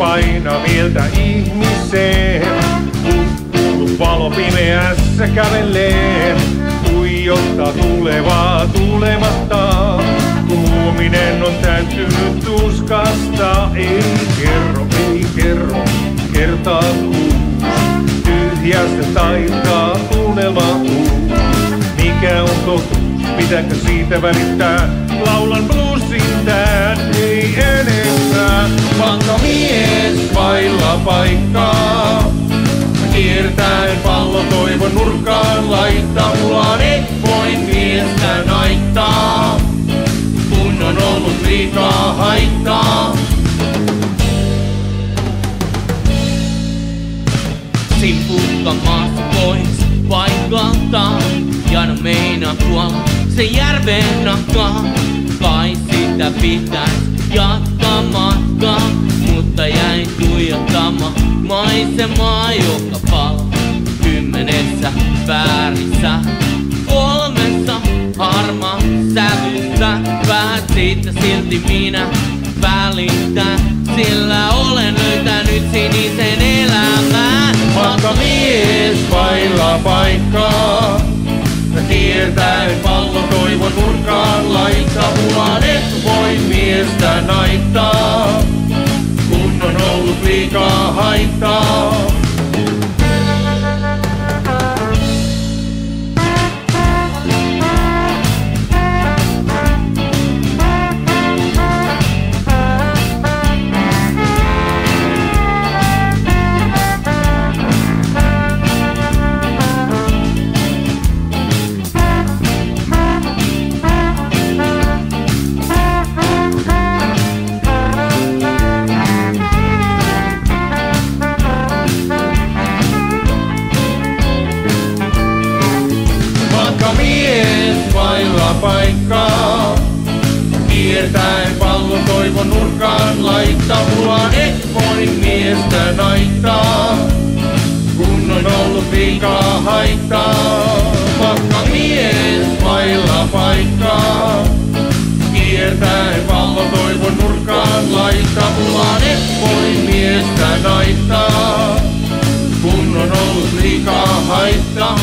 paina mieltä ihmiseen. Kun valo pimeässä kävelee, tuijottaa tulevaa tulematta. Kun huominen on täyttynyt tuskasta, ei kerro, kertaa kuus. Tyhjästä taitaa unelma uus. Mikä on totuus? Pitääkö siitä välittää? Laulan bluesin tän, ei enempää. Vanha mies vailla paikkaa. Kiertäen pallo toivon nurkkaan laittaa. Mulla et voi miestä naittaa, kun on ollut liikaa haittaa. Simpukka maasta pois paikalta. Jano meinaa kuolla se järven nahkaa. Kai sitä pitäis jatkaa matkaa, mutta jäin tuijottamaan maisemaa, joka palaa 10 värissä, 3 harmaa sävyssä. Vähän siitä silti minä välitän, sillä olen löytänyt sinisen elämän. Vanha mies vailla paikkaa. Kiertäen pallo toivon nurkkaan laittaa. Mulla et voi miestä naittaa, kun on ollut liikaa haittaa. Mies vailla paikkaa. Kiertäen pallo toivon nurkkaan laittaa. Mulla et voi miestä naittaa, kun on ollut liikaa haittaa. Vakka mies vailla paikkaa. Kiertäen pallo toivon nurkkaan laittaa. Mulla et voi miestä naittaa, kun on ollut liikaa haittaa.